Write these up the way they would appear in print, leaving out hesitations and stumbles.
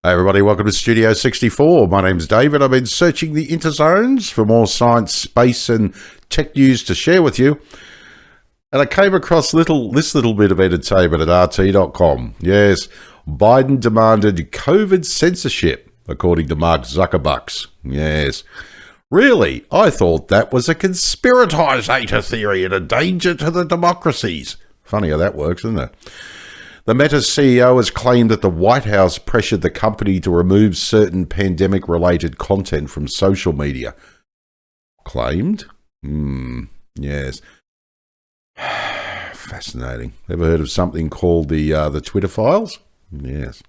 Hey everybody, welcome to Studio 64. My name's David. I've been searching the interzones for more science, space and tech news to share with you. And I came across this little bit of entertainment at RT.com. Yes, Biden demanded COVID censorship, according to Mark Zuckerberg. Yes. Really? I thought that was a conspiratisator theory and a danger to the democracies. Funny how that works, isn't it? The Meta CEO has claimed that the White House pressured the company to remove certain pandemic-related content from social media. Claimed? Yes. Fascinating. Ever heard of something called the Twitter files? Yes.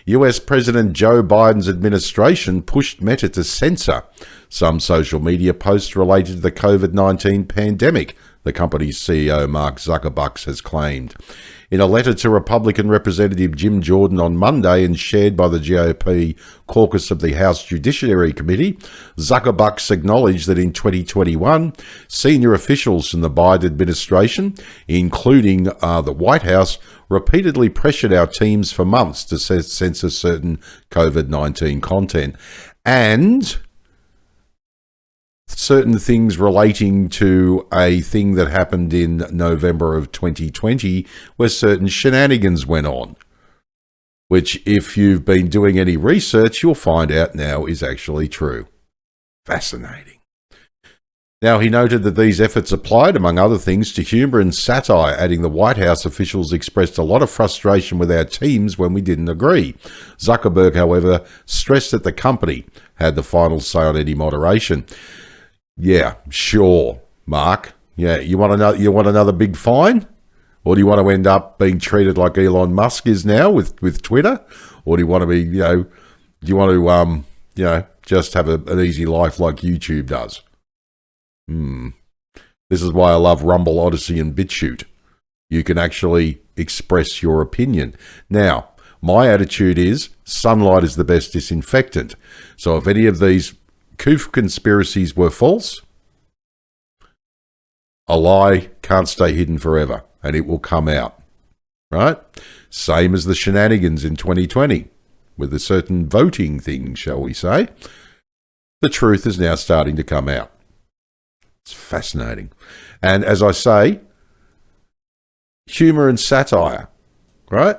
US President Joe Biden's administration pushed Meta to censor some social media posts related to the COVID-19 pandemic, the company's CEO Mark Zuckerberg has claimed. In a letter to Republican Representative Jim Jordan on Monday and shared by the GOP caucus of the House Judiciary Committee, Zuckerberg acknowledged that in 2021, senior officials from the Biden administration, including the White House, repeatedly pressured our teams for months to censor certain COVID-19 content and certain things relating to a thing that happened in November of 2020 where certain shenanigans went on, which if you've been doing any research, you'll find out now is actually true. Fascinating. Now, he noted that these efforts applied, among other things, to humour and satire, adding the White House officials expressed a lot of frustration with our teams when we didn't agree. Zuckerberg, however, stressed that the company had the final say on any moderation. Yeah, sure, Mark. Yeah, you want another big fine? Or do you want to end up being treated like Elon Musk is now with Twitter? Or do you want to be, just have an easy life like YouTube does? This is why I love Rumble, Odyssey and BitChute. You can actually express your opinion. Now, my attitude is sunlight is the best disinfectant. So if any of these Koof conspiracies were false, a lie can't stay hidden forever and it will come out, right? Same as the shenanigans in 2020 with a certain voting thing, shall we say. The truth is now starting to come out. It's fascinating. And as I say, humour and satire, right?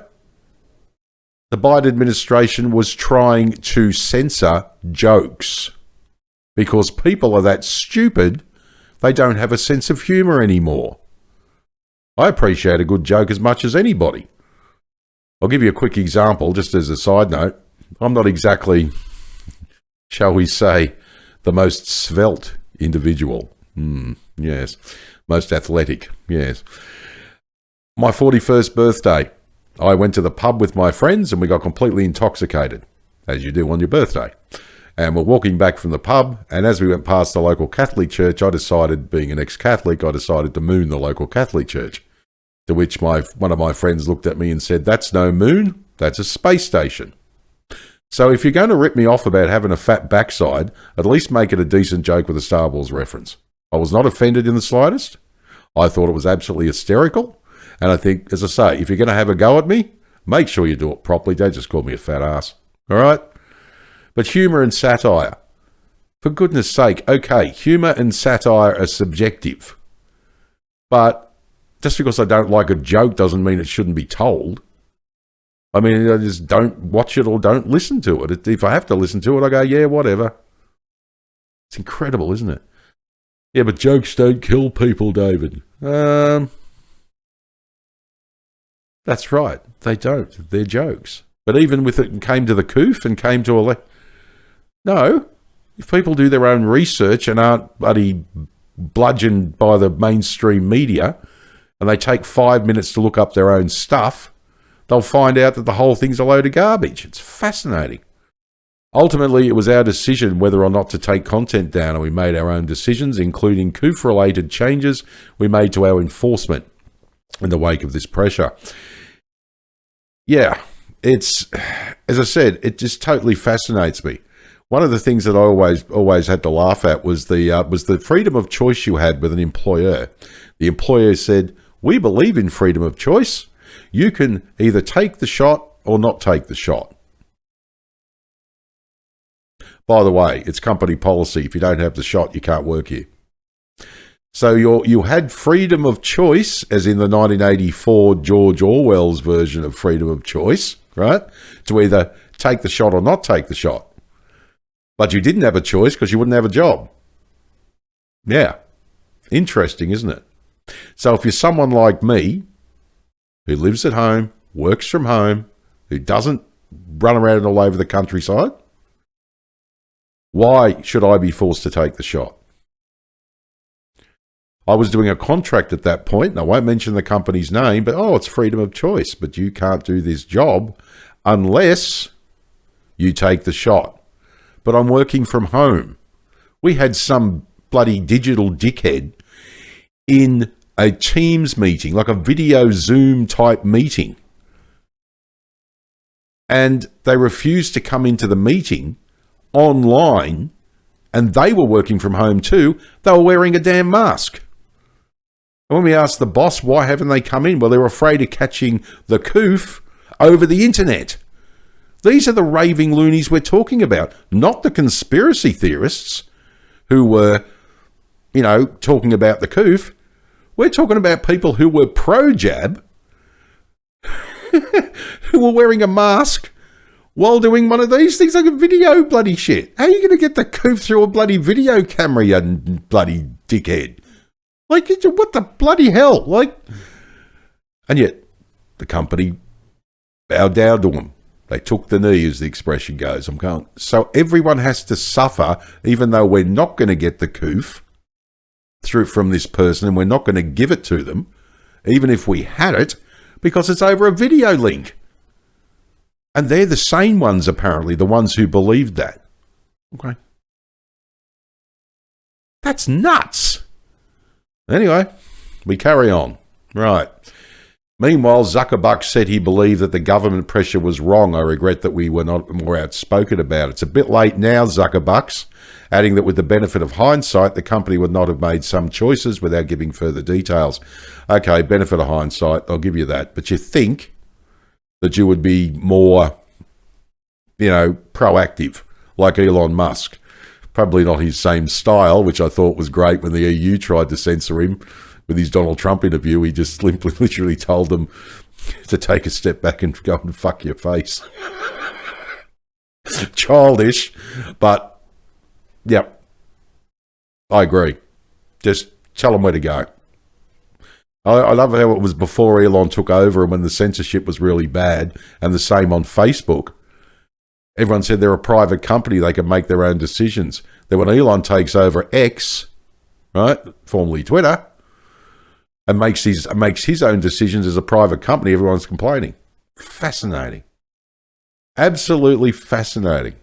The Biden administration was trying to censor jokes because people are that stupid, they don't have a sense of humour anymore. I appreciate a good joke as much as anybody. I'll give you a quick example, just as a side note. I'm not exactly, shall we say, the most svelte individual. Yes. Most athletic. Yes. My 41st birthday, I went to the pub with my friends and we got completely intoxicated, as you do on your birthday. And we're walking back from the pub, and as we went past the local Catholic church, I decided, being an ex-Catholic, I decided to moon the local Catholic church. To which one of my friends looked at me and said, "That's no moon, that's a space station." So if you're going to rip me off about having a fat backside, at least make it a decent joke with a Star Wars reference. I was not offended in the slightest. I thought it was absolutely hysterical. And I think, as I say, if you're going to have a go at me, make sure you do it properly. Don't just call me a fat ass. All right? But humour and satire. For goodness sake, okay, humour and satire are subjective. But just because I don't like a joke doesn't mean it shouldn't be told. I mean, I just don't watch it or don't listen to it. If I have to listen to it, I go, yeah, whatever. It's incredible, isn't it? Yeah, but jokes don't kill people, David. That's right. They don't. They're jokes. But even with it came to the Koof and came to no, if people do their own research and aren't bloody bludgeoned by the mainstream media and they take 5 minutes to look up their own stuff, they'll find out that the whole thing's a load of garbage. It's fascinating. Ultimately, it was our decision whether or not to take content down, and we made our own decisions, including Koof-related changes we made to our enforcement in the wake of this pressure. Yeah, it's, as I said, it just totally fascinates me. One of the things that I always had to laugh at was the freedom of choice you had with an employer. The employer said, "We believe in freedom of choice. You can either take the shot or not take the shot." By the way, it's company policy. If you don't have the shot, you can't work here. So you had freedom of choice, as in the 1984 George Orwell's version of freedom of choice, right? To either take the shot or not take the shot. But you didn't have a choice because you wouldn't have a job. Yeah. Interesting, isn't it? So if you're someone like me, who lives at home, works from home, who doesn't run around all over the countryside, why should I be forced to take the shot? I was doing a contract at that point, and I won't mention the company's name, but it's freedom of choice, but you can't do this job unless you take the shot. But I'm working from home. We had some bloody digital dickhead in a Teams meeting, like a video Zoom type meeting. And they refused to come into the meeting online, and they were working from home too. They were wearing a damn mask. And when we asked the boss, why haven't they come in? Well, they're afraid of catching the coof over the internet. These are the raving loonies we're talking about, not the conspiracy theorists who were, talking about the coof. We're talking about people who were pro-jab, who were wearing a mask while doing one of these things, like a video bloody shit. How are you going to get the coof through a bloody video camera, you bloody dickhead? Like, what the bloody hell? And yet, the company bowed down to them. They took the knee, as the expression goes. I'm going, so everyone has to suffer, even though we're not going to get the coof from this person, and we're not going to give it to them, even if we had it, because it's over a video link. And they're the sane ones, apparently, the ones who believed that. Okay. That's nuts. Anyway, we carry on. Right. Meanwhile, Zuckerberg said he believed that the government pressure was wrong. I regret that we were not more outspoken about it. It's a bit late now, Zuckerberg, adding that with the benefit of hindsight, the company would not have made some choices without giving further details. Okay, benefit of hindsight, I'll give you that. But you think that you would be more, proactive, like Elon Musk. Probably not his same style, which I thought was great when the EU tried to censor him with his Donald Trump interview. He just literally told them to take a step back and go and fuck your face. Childish, but, yep, I agree. Just tell them where to go. I love how it was before Elon took over and when the censorship was really bad, and the same on Facebook. Everyone said they're a private company, they can make their own decisions. Then when Elon takes over X, right, formerly Twitter, and makes his own decisions as a private company, everyone's complaining. Fascinating. Absolutely fascinating.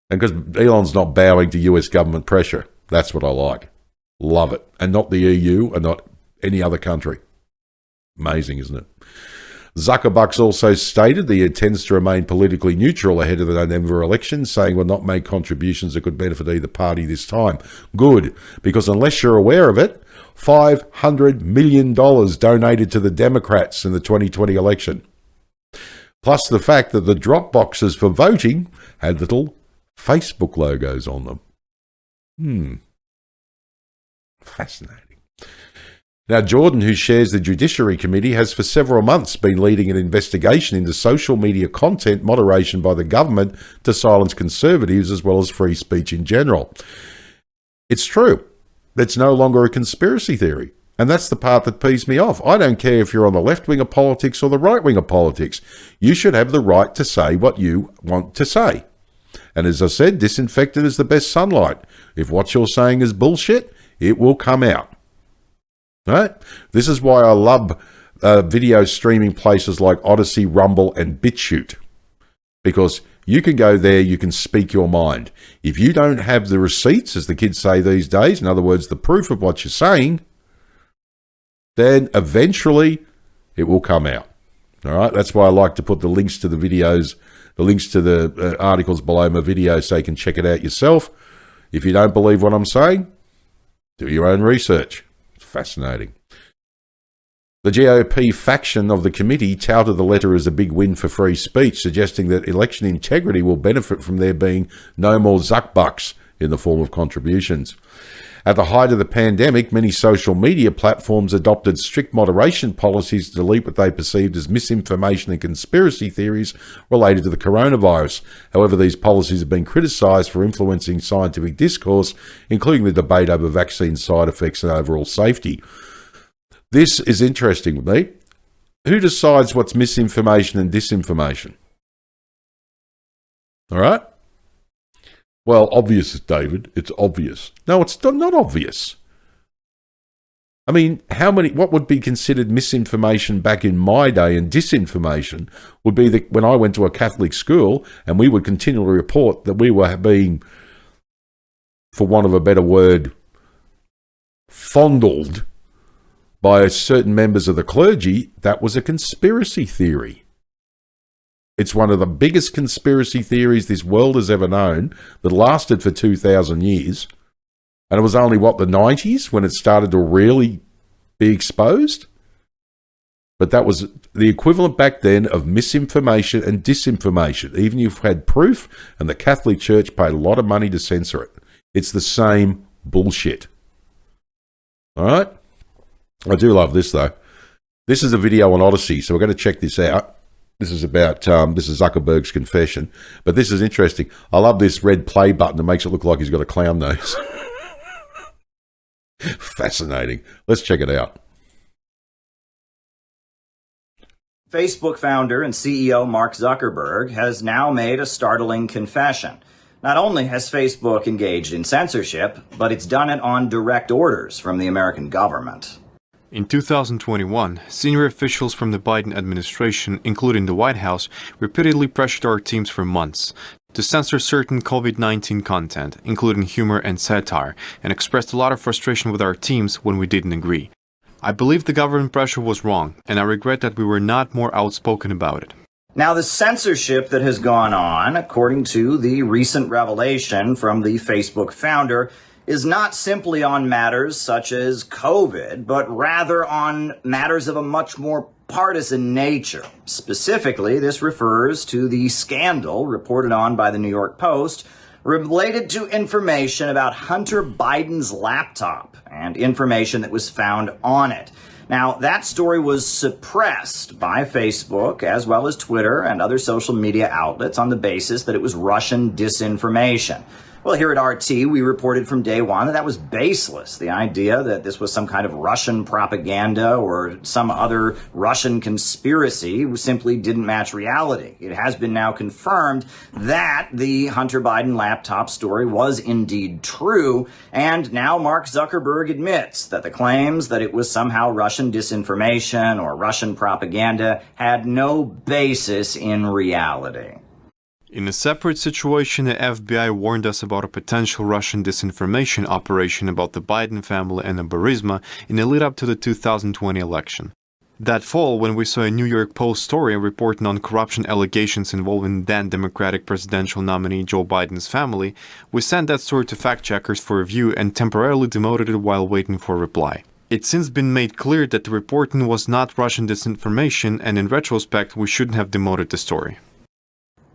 And because Elon's not bowing to US government pressure. That's what I like. Love it. And not the EU and not any other country. Amazing, isn't it? Zuckerberg also stated that he intends to remain politically neutral ahead of the November election, saying will not make contributions that could benefit either party this time. Good, because unless you're aware of it, $500 million donated to the Democrats in the 2020 election. Plus the fact that the drop boxes for voting had little Facebook logos on them. Fascinating. Now, Jordan, who shares the Judiciary Committee, has for several months been leading an investigation into social media content moderation by the government to silence conservatives as well as free speech in general. It's true. It's no longer a conspiracy theory. And that's the part that pees me off. I don't care if you're on the left wing of politics or the right wing of politics. You should have the right to say what you want to say. And as I said, disinfectant is the best sunlight. If what you're saying is bullshit, it will come out. Right? This is why I love video streaming places like Odyssey, Rumble, and BitChute. Because you can go there, you can speak your mind. If you don't have the receipts, as the kids say these days, in other words, the proof of what you're saying, then eventually it will come out. All right? That's why I like to put the links to the videos, the links to the articles below my video so you can check it out yourself. If you don't believe what I'm saying, do your own research. Fascinating. The GOP faction of the committee touted the letter as a big win for free speech, suggesting that election integrity will benefit from there being no more Zuckbucks in the form of contributions. At the height of the pandemic, many social media platforms adopted strict moderation policies to delete what they perceived as misinformation and conspiracy theories related to the coronavirus. However, these policies have been criticised for influencing scientific discourse, including the debate over vaccine side effects and overall safety. This is interesting with me. Who decides what's misinformation and disinformation? All right? Well, obvious, David. It's obvious. No, it's not obvious. I mean, what would be considered misinformation back in my day and disinformation would be that when I went to a Catholic school and we would continually report that we were being, for want of a better word, fondled by certain members of the clergy. That was a conspiracy theory. It's one of the biggest conspiracy theories this world has ever known that lasted for 2,000 years. And it was only, the 90s when it started to really be exposed? But that was the equivalent back then of misinformation and disinformation. Even if you've had proof, and the Catholic Church paid a lot of money to censor it. It's the same bullshit. All right? I do love this, though. This is a video on Odyssey, so we're going to check this out. This is about, this is Zuckerberg's confession. But this is interesting. I love this red play button that makes it look like he's got a clown nose. Fascinating. Let's check it out. Facebook founder and CEO Mark Zuckerberg has now made a startling confession. Not only has Facebook engaged in censorship, but it's done it on direct orders from the American government. In 2021, senior officials from the Biden administration, including the White House, repeatedly pressured our teams for months to censor certain COVID-19 content, including humor and satire, and expressed a lot of frustration with our teams when we didn't agree. I believe the government pressure was wrong, and I regret that we were not more outspoken about it. Now, the censorship that has gone on, according to the recent revelation from the Facebook founder, is not simply on matters such as COVID, but rather on matters of a much more partisan nature. Specifically, this refers to the scandal reported on by the New York Post related to information about Hunter Biden's laptop and information that was found on it. Now, that story was suppressed by Facebook as well as Twitter and other social media outlets on the basis that it was Russian disinformation. Well, here at RT, we reported from day one that was baseless. The idea that this was some kind of Russian propaganda or some other Russian conspiracy simply didn't match reality. It has been now confirmed that the Hunter Biden laptop story was indeed true, and now Mark Zuckerberg admits that the claims that it was somehow Russian disinformation or Russian propaganda had no basis in reality. In a separate situation, the FBI warned us about a potential Russian disinformation operation about the Biden family and Burisma in the lead-up to the 2020 election. That fall, when we saw a New York Post story reporting on corruption allegations involving then Democratic presidential nominee Joe Biden's family, we sent that story to fact-checkers for review and temporarily demoted it while waiting for a reply. It's since been made clear that the reporting was not Russian disinformation, and in retrospect, we shouldn't have demoted the story.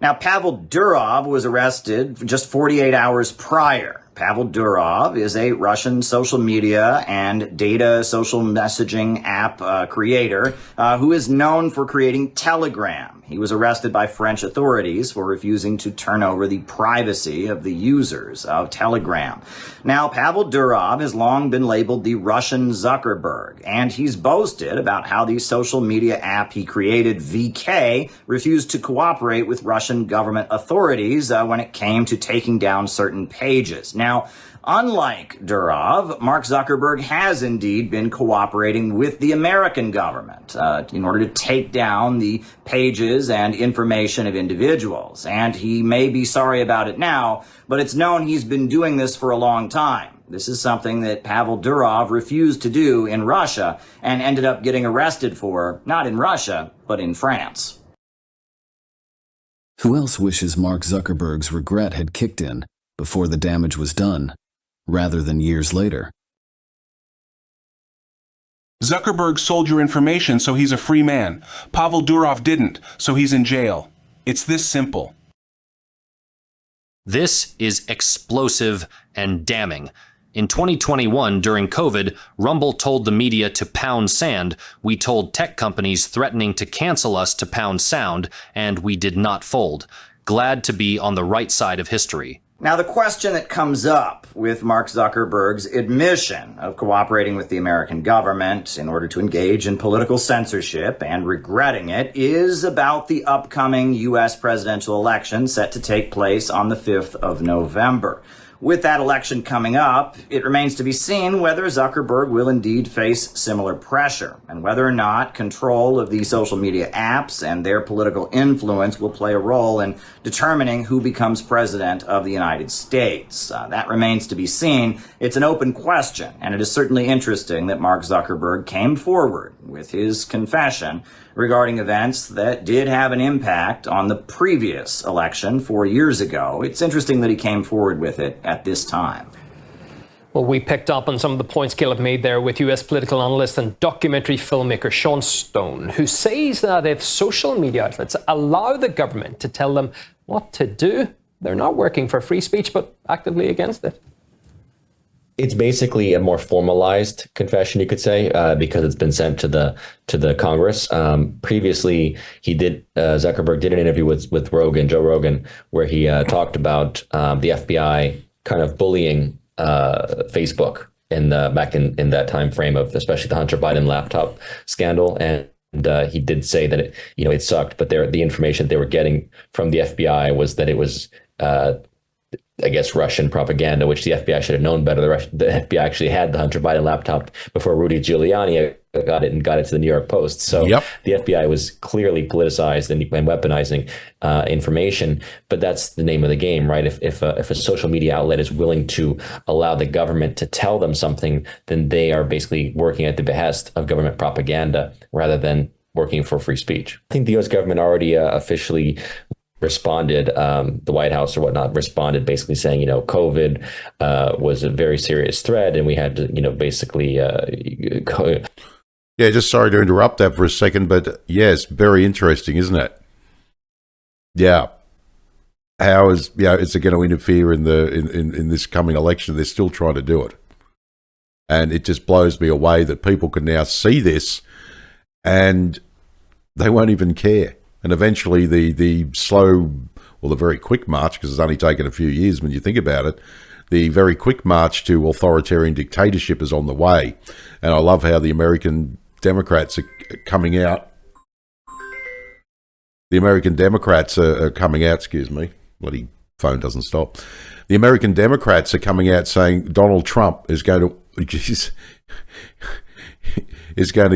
Now, Pavel Durov was arrested just 48 hours prior. Pavel Durov is a Russian social media and data social messaging app creator who is known for creating Telegram. He was arrested by French authorities for refusing to turn over the privacy of the users of Telegram. Now, Pavel Durov has long been labeled the Russian Zuckerberg, and he's boasted about how the social media app he created, VK, refused to cooperate with Russian government authorities when it came to taking down certain pages. Now, unlike Durov, Mark Zuckerberg has indeed been cooperating with the American government in order to take down the pages and information of individuals. And he may be sorry about it now, but it's known he's been doing this for a long time. This is something that Pavel Durov refused to do in Russia and ended up getting arrested for, not in Russia, but in France. Who else wishes Mark Zuckerberg's regret had kicked in before the damage was done, rather than years later? Zuckerberg sold your information, so he's a free man. Pavel Durov didn't, so he's in jail. It's this simple. This is explosive and damning. In 2021, during COVID, Rumble told the media to pound sand. We told tech companies threatening to cancel us to pound sound, and we did not fold. Glad to be on the right side of history. Now, the question that comes up with Mark Zuckerberg's admission of cooperating with the American government in order to engage in political censorship and regretting it is about the upcoming U.S. presidential election set to take place on the 5th of November. With that election coming up, it remains to be seen whether Zuckerberg will indeed face similar pressure and whether or not control of the social media apps and their political influence will play a role in determining who becomes president of the United States. That remains to be seen. It's an open question, and it is certainly interesting that Mark Zuckerberg came forward with his confession regarding events that did have an impact on the previous election 4 years ago. It's interesting that he came forward with it at this time. Well, we picked up on some of the points Caleb made there with US political analyst and documentary filmmaker Sean Stone, who says that if social media outlets allow the government to tell them what to do, they're not working for free speech, but actively against it. It's basically a more formalized confession, you could say, because it's been sent to the Congress. Previously, Zuckerberg did an interview with Joe Rogan, where he talked about the FBI kind of bullying Facebook back in that time frame of especially the Hunter Biden laptop scandal. And he did say that it sucked, but the information they were getting from the FBI was that it was I guess Russian propaganda, which the FBI should have known better. The FBI actually had the Hunter Biden laptop before Rudy Giuliani got it to the New York Post. So The FBI was clearly politicized and weaponizing information. But that's the name of the game, right? If a social media outlet is willing to allow the government to tell them something, then they are basically working at the behest of government propaganda rather than working for free speech. I think the U.S. government already officially responded, the White House or whatnot responded basically saying, COVID was a very serious threat and we had to, basically Yeah, just sorry to interrupt that for a second, but yes, very interesting, isn't it? Yeah. How is it going to interfere in this coming election? They're still trying to do it. And it just blows me away that people can now see this and they won't even care. And eventually the slow, or the very quick march, because it's only taken a few years when you think about it, the very quick march to authoritarian dictatorship is on the way. And I love how the American Democrats are coming out. The American Democrats are coming out, excuse me, bloody phone doesn't stop. The American Democrats are coming out saying Donald Trump is going to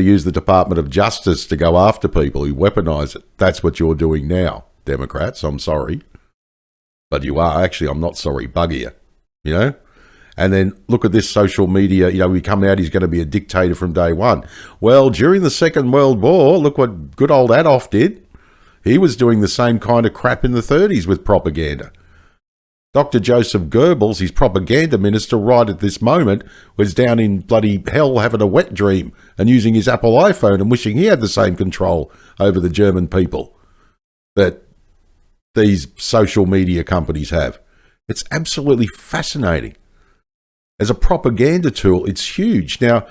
use the Department of Justice to go after people who weaponize it. That's what you're doing now, Democrats. I'm sorry. But you are. Actually, I'm not sorry. Bugger you, And then look at this social media. We come out, he's going to be a dictator from day one. Well, during the Second World War, look what good old Adolf did. He was doing the same kind of crap in the 30s with propaganda. Dr. Joseph Goebbels, his propaganda minister right at this moment, was down in bloody hell having a wet dream and using his Apple iPhone and wishing he had the same control over the German people that these social media companies have. It's absolutely fascinating. As a propaganda tool, it's huge. Now,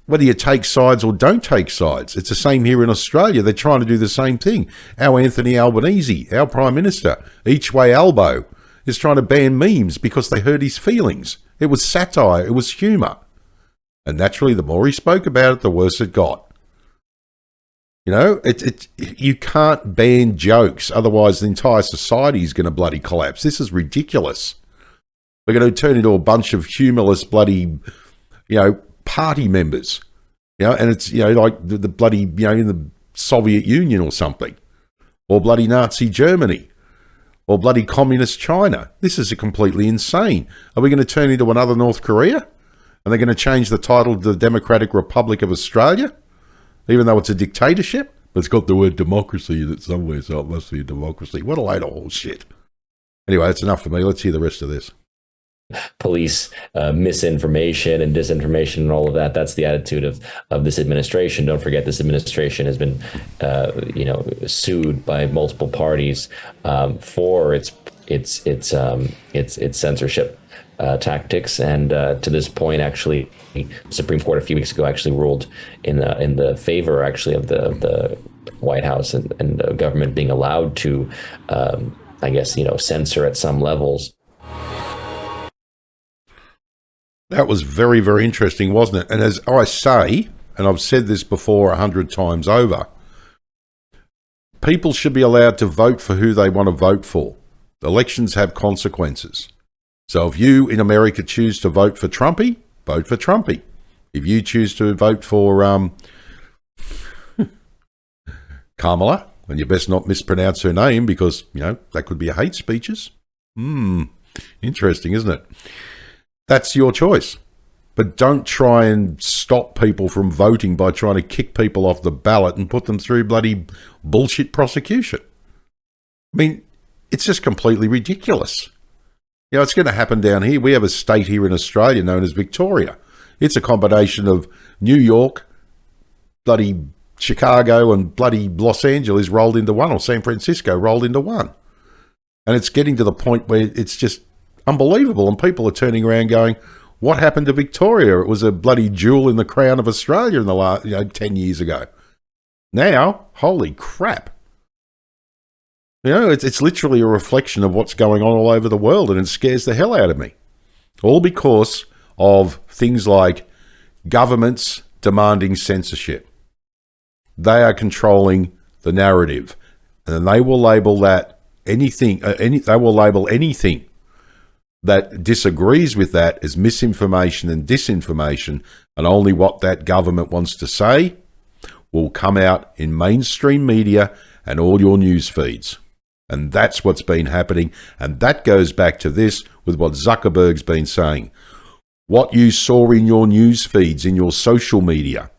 whether you take sides or don't take sides, it's the same here in Australia. They're trying to do the same thing. Our Anthony Albanese, our Prime Minister, each way elbow, is trying to ban memes because they hurt his feelings. It was satire. It was humour. And naturally, the more he spoke about it, the worse it got. You can't ban jokes. Otherwise, the entire society is going to bloody collapse. This is ridiculous. We're going to turn into a bunch of humorless bloody, party members. And it's, like the bloody, in the Soviet Union or something. Or bloody Nazi Germany. Or bloody communist China. This is completely insane. Are we going to turn into another North Korea? And they're going to change the title to the Democratic Republic of Australia? Even though it's a dictatorship? But it's got the word democracy in it somewhere, so it must be a democracy. What a load of bullshit. Anyway, that's enough for me. Let's hear the rest of this. police misinformation and disinformation and all of that. That's the attitude of this administration. Don't forget, this administration has been, sued by multiple parties for its censorship tactics, and to this point, actually, the Supreme Court a few weeks ago actually ruled in the favor actually of the White House and the government being allowed to, censor at some levels. That was very, very interesting, wasn't it? And as I say, and I've said this before 100 times over, people should be allowed to vote for who they want to vote for. Elections have consequences. So if you in America choose to vote for Trumpy, vote for Trumpy. If you choose to vote for Kamala, and you best not mispronounce her name because, that could be a hate speeches. Interesting, isn't it? That's your choice. But don't try and stop people from voting by trying to kick people off the ballot and put them through bloody bullshit prosecution. I mean, it's just completely ridiculous. It's going to happen down here. We have a state here in Australia known as Victoria. It's a combination of New York, bloody Chicago, and bloody Los Angeles rolled into one, or San Francisco rolled into one. And it's getting to the point where it's just unbelievable, and people are turning around going, what happened to Victoria? It was a bloody jewel in the crown of Australia in the last 10 years ago. Now, holy crap. It's literally a reflection of what's going on all over the world, and it scares the hell out of me. All because of things like governments demanding censorship. They are controlling the narrative, and they will label that anything that disagrees with that as misinformation and disinformation, and only what that government wants to say will come out in mainstream media and all your news feeds. And that's what's been happening, and that goes back to this with what Zuckerberg's been saying. What you saw in your news feeds, in your social media,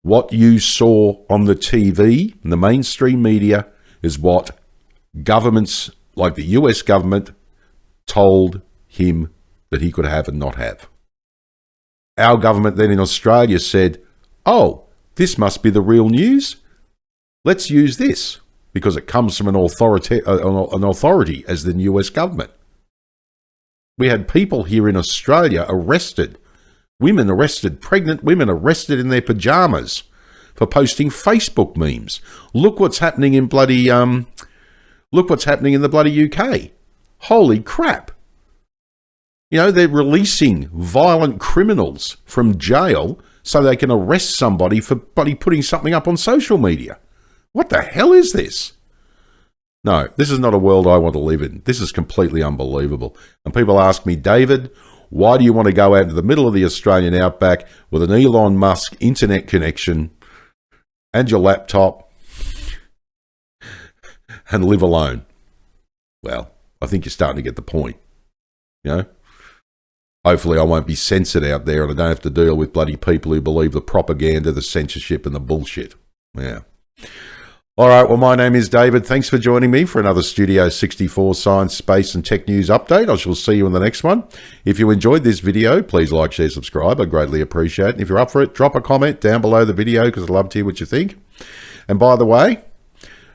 what you saw on the TV, in the mainstream media, is what governments like the US government told him that he could have and not have. Our government then in Australia said, oh, this must be the real news. Let's use this because it comes from an authority as the US government. We had people here in Australia arrested, women arrested, pregnant women arrested in their pajamas for posting Facebook memes. Look what's happening in the bloody UK. Holy crap. They're releasing violent criminals from jail so they can arrest somebody for bloody putting something up on social media. What the hell is this? No, this is not a world I want to live in. This is completely unbelievable. And people ask me, David, why do you want to go out into the middle of the Australian outback with an Elon Musk internet connection and your laptop and live alone? Well, I think you're starting to get the point. Hopefully I won't be censored out there and I don't have to deal with bloody people who believe the propaganda, the censorship and the bullshit. Yeah. All right, well, my name is David. Thanks for joining me for another Studio 64 Science, Space and Tech News update. I shall see you in the next one. If you enjoyed this video, please like, share, subscribe. I greatly appreciate it. And if you're up for it, drop a comment down below the video because I'd love to hear what you think. And by the way,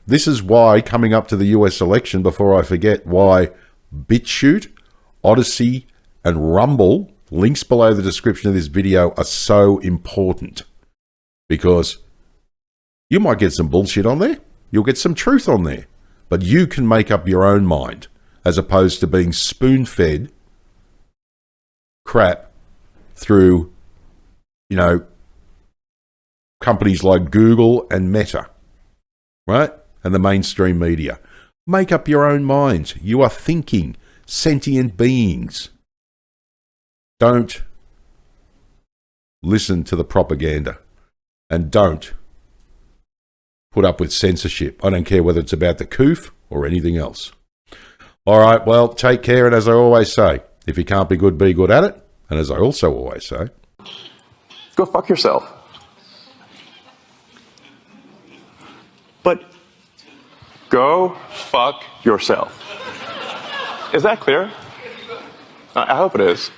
this is why, coming up to the US election, before I forget, why BitChute, Odyssey and Rumble, links below the description of this video, are so important. Because you might get some bullshit on there. You'll get some truth on there. But you can make up your own mind as opposed to being spoon-fed crap through, companies like Google and Meta, right? And the mainstream media. Make up your own minds. You are thinking, sentient beings. Don't listen to the propaganda. And don't put up with censorship. I don't care whether it's about the coof or anything else. All right, well, take care. And as I always say, if you can't be good at it. And as I also always say, go fuck yourself. But go fuck yourself. Is that clear? I hope it is.